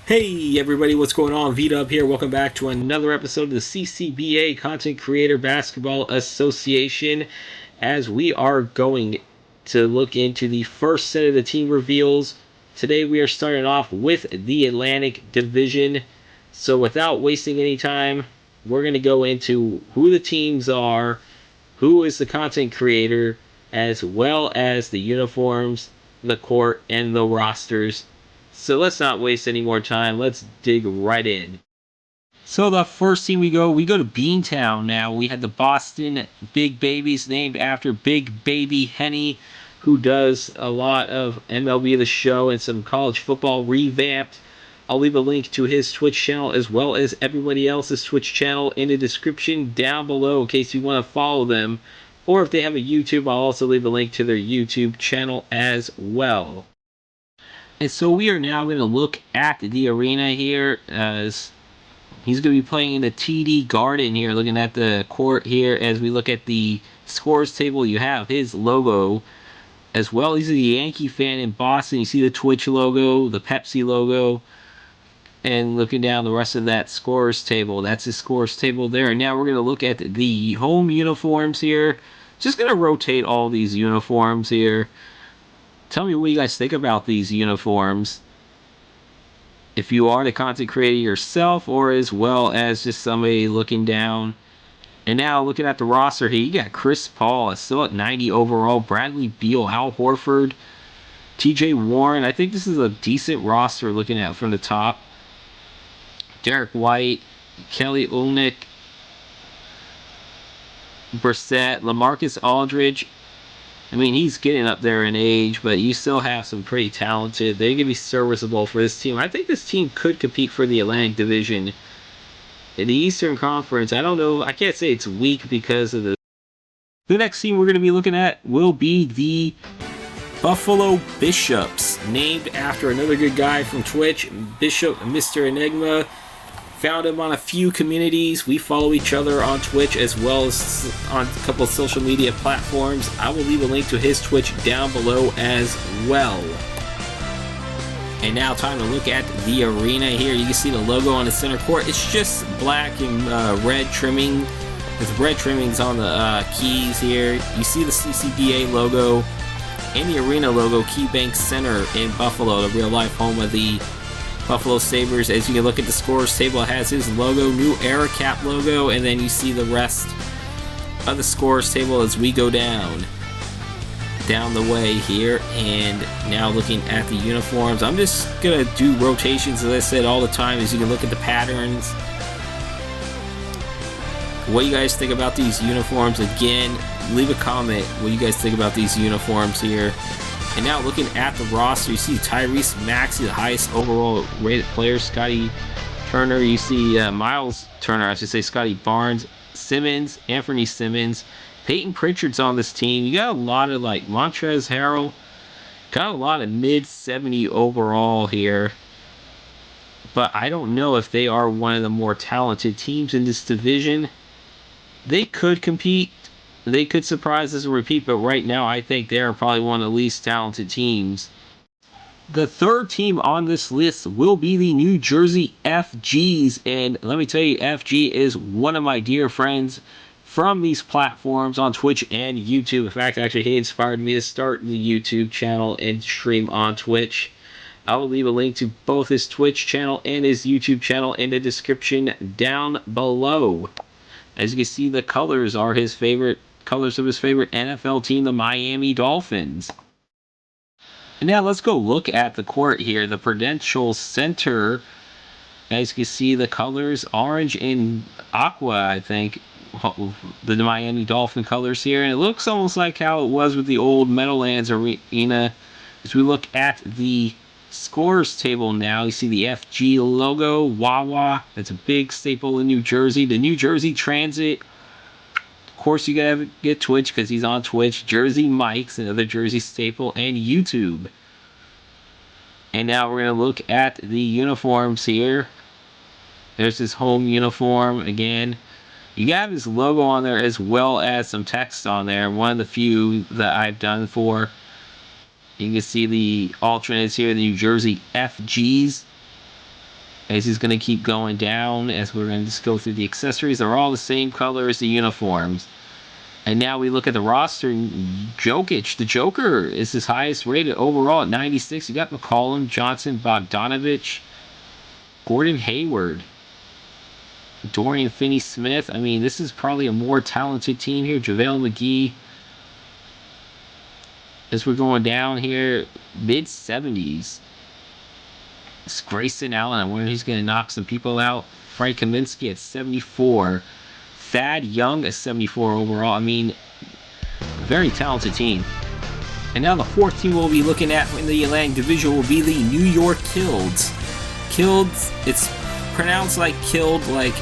Hey everybody, what's going on? V-Dub here. Welcome back to another episode of the CCBA Content Creator Basketball Association. As we are going to look into the first set of the team reveals, today we are starting off with the Atlantic Division. So without wasting any time, we're going to go into who the teams are, who is the content creator, as well as the uniforms, the court, and the rosters. So let's not waste any more time. Let's dig right in. So the first team we go to Beantown now. We had the Boston Big Babies named after Big Baby Henny, who does a lot of MLB The Show and some college football revamped. I'll leave a link to his Twitch channel as well as everybody else's Twitch channel in the description down below in case you want to follow them. Or if they have a YouTube, I'll also leave a link to their YouTube channel as well. And so we are now going to look at the arena here as he's going to be playing in the TD Garden here, looking at the court here as we look at the scores table. You have his logo as well. He's a Yankee fan in Boston. You see the Twitch logo, the Pepsi logo, and looking down the rest of that scores table. That's his scores table there. And now we're going to look at the home uniforms here. Just going to rotate all these uniforms here. Tell me what you guys think about these uniforms. If you are the content creator yourself, or as well as just somebody looking down. And now looking at the roster here, you got Chris Paul, still at 90 overall, Bradley Beal, Al Horford, TJ Warren. I think this is a decent roster looking at from the top. Derek White, Kelly Olynyk, Brissett, LaMarcus Aldridge. I mean, he's getting up there in age, but you still have some pretty talented. They're going to be serviceable for this team. I think this team could compete for the Atlantic Division. In the Eastern Conference, I don't know. I can't say it's weak because of the. The next team we're going to be looking at will be the Buffalo Bishops, named after another good guy from Twitch, Bishop Mr. Enigma. Found him on a few communities. We follow each other on Twitch as well as on a couple of social media platforms. I will leave a link to his Twitch down below as well. And now time to look at the arena here. You can see the logo on the center court. It's just black and red trimming. With red trimmings on the keys here. You see the CCBA logo and the arena logo, KeyBank Center in Buffalo, the real life home of the Buffalo Sabres. As you can look at the scores table, it has his logo, new Era Cap logo, and then you see the rest of the scores table as we go down the way here. And now looking at the uniforms, I'm just gonna do rotations as I said all the time. As you can look at the patterns, what you guys think about these uniforms. Again, leave a comment what you guys think about these uniforms here. And now looking at the roster, you see Tyrese Maxey, the highest overall rated player. Scotty Turner, you see Miles Turner, I should say, Scotty Barnes, Simmons, Anthony Simmons, Peyton Pritchard's on this team. You got a lot of like Montrezl Harrell, got a lot of mid 70 overall here. But I don't know if they are one of the more talented teams in this division. They could compete. They could surprise us and repeat, but right now I think they are probably one of the least talented teams. The third team on this list will be the New Jersey FGs, and let me tell you, FG is one of my dear friends from these platforms on Twitch and YouTube. In fact, actually, he inspired me to start the YouTube channel and stream on Twitch. I will leave a link to both his Twitch channel and his YouTube channel in the description down below. As you can see, the colors are his favorite colors of his favorite NFL team, the Miami Dolphins. And now let's go look at the court here, the Prudential Center. As you can see, the colors orange and aqua, I think, the Miami Dolphin colors here. And it looks almost like how it was with the old Meadowlands Arena. As we look at the scores table now, you see the FG logo, Wawa. That's a big staple in New Jersey. The New Jersey Transit. Of course, you gotta get Twitch because he's on Twitch. Jersey Mike's, another Jersey staple, and YouTube. And now we're gonna look at the uniforms here. There's his home uniform again. You got his logo on there as well as some text on there. One of the few that I've done for. You can see the alternates here, the New Jersey FGs. As he's going to keep going down, as we're going to just go through the accessories. They're all the same color as the uniforms. And now we look at the roster. Jokic, the Joker, is his highest rated overall at 96. You got McCollum, Johnson, Bogdanovich, Gordon Hayward, Dorian Finney-Smith. I mean, this is probably a more talented team here. JaVale McGee. As we're going down here, mid-70s. It's Grayson Allen. I wonder if he's going to knock some people out. Frank Kaminsky at 74. Thad Young at 74 overall. I mean, very talented team. And now the fourth team we'll be looking at in the Atlantic Division will be the New York Kilds. Kilds, it's pronounced like killed, like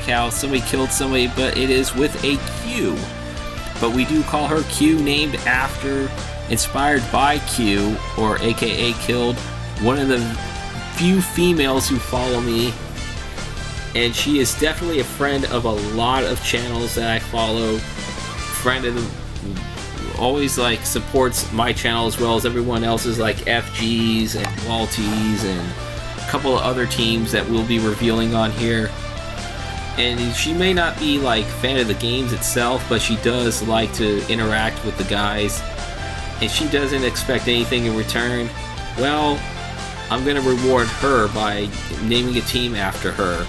how somebody killed somebody, but it is with a Q. But we do call her Q, named after, inspired by Q, or aka Killed, one of the few females who follow me. And she is definitely a friend of a lot of channels that I follow. Friend of the, always like supports my channel as well as everyone else's, like FG's and Walties and a couple of other teams that we'll be revealing on here. And she may not be like fan of the games itself, but she does like to interact with the guys. And she doesn't expect anything in return. Well, I'm going to reward her by naming a team after her.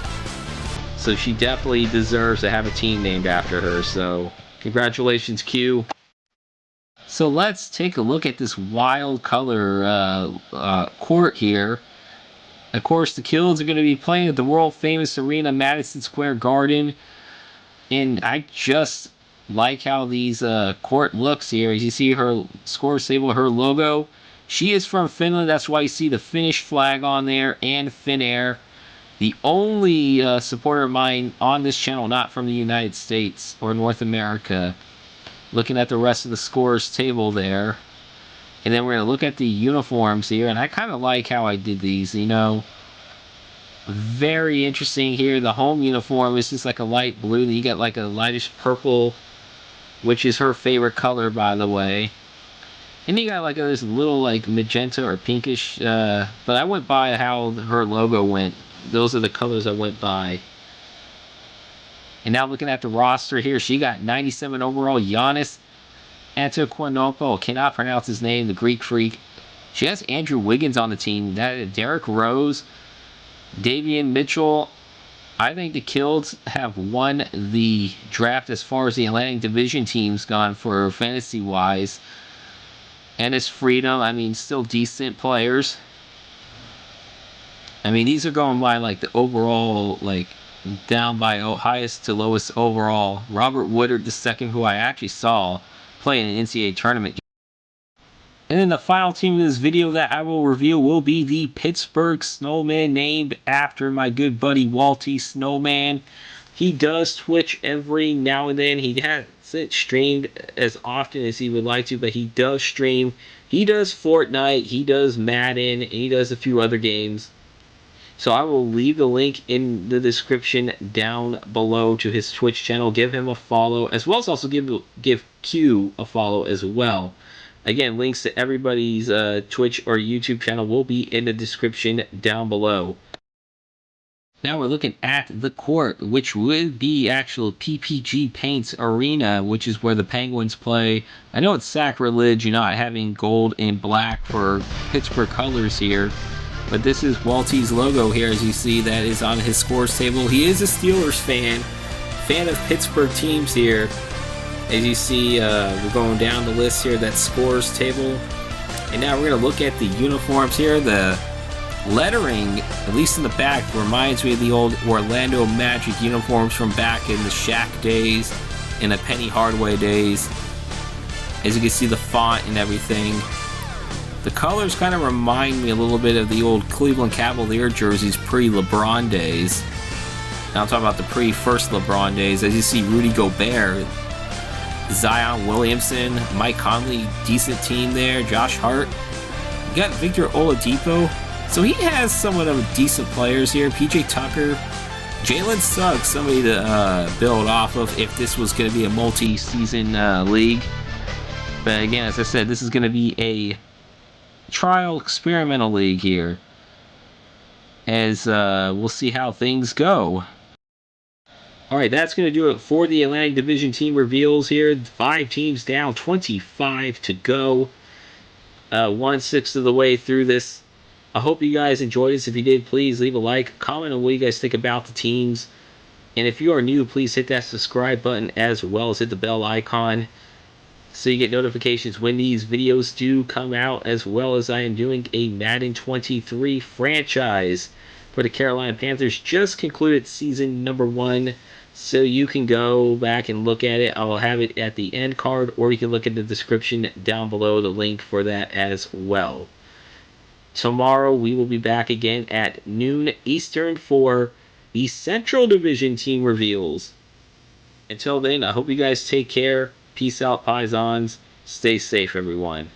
So she definitely deserves to have a team named after her. So congratulations, Q. So let's take a look at this wild color court here. Of course, the Kills are going to be playing at the world famous arena, Madison Square Garden. And I just like how these court looks here. As you see her score table, her logo. She is from Finland. That's why you see the Finnish flag on there and Finnair. The only supporter of mine on this channel not from the United States or North America. Looking at the rest of the scores table there. And then we're going to look at the uniforms here. And I kind of like how I did these, you know. Very interesting here. The home uniform is just like a light blue. Then you got like a lightish purple, which is her favorite color, by the way. And you got like this little like magenta or pinkish. But I went by how her logo went. Those are the colors I went by. And now looking at the roster here, she got 97 overall. Giannis Antetokounmpo, cannot pronounce his name, the Greek freak. She has Andrew Wiggins on the team. That Derrick Rose, Davion Mitchell. I think the Kills have won the draft as far as the Atlantic Division teams gone for fantasy-wise. And it's Freedom. I mean, still decent players. I mean, these are going by like the overall, like down by highest to lowest overall. Robert Woodard II, who I actually saw play in an NCAA tournament. And then the final team of this video that I will reveal will be the Pittsburgh Snowman, named after my good buddy Walty Snowman. He does Twitch every now and then. He hasn't streamed as often as he would like to, but he does stream. He does Fortnite, he does Madden, and he does a few other games. So I will leave the link in the description down below to his Twitch channel. Give him a follow, as well as also give Q a follow as well. Again, links to everybody's Twitch or YouTube channel will be in the description down below. Now we're looking at the court, which would be actual PPG Paints Arena, which is where the Penguins play. I know it's sacrilege, you're not having gold and black for Pittsburgh colors here. But this is Walty's logo here, as you see, that is on his scores table. He is a Steelers fan of Pittsburgh teams here. As you see, we're going down the list here, that scores table. And now we're going to look at the uniforms here. The lettering, at least in the back, reminds me of the old Orlando Magic uniforms from back in the Shaq days and the Penny Hardaway days. As you can see, the font and everything. The colors kind of remind me a little bit of the old Cleveland Cavalier jerseys pre-LeBron days. Now I'm talking about the pre-first LeBron days. As you see, Rudy Gobert, Zion Williamson, Mike Conley, decent team there. Josh Hart. You got Victor Oladipo. So he has somewhat of decent players here. PJ Tucker. Jalen Suggs, somebody to build off of if this was going to be a multi-season league. But again, as I said, this is going to be a trial experimental league here. as we'll see how things go. Alright, that's going to do it for the Atlantic Division team reveals here. 5 teams down, 25 to go. 1/6 of the way through this. I hope you guys enjoyed this. If you did, please leave a like, comment on what you guys think about the teams. And if you are new, please hit that subscribe button as well as hit the bell icon so you get notifications when these videos do come out, as well as I am doing a Madden 23 franchise for the Carolina Panthers. Just concluded season number 1, so you can go back and look at it. I'll have it at the end card, or you can look in the description down below, the link for that as well. Tomorrow we will be back again at noon Eastern for the Central Division team reveals. Until then, I hope you guys take care. Peace out, Paisans. Stay safe, everyone.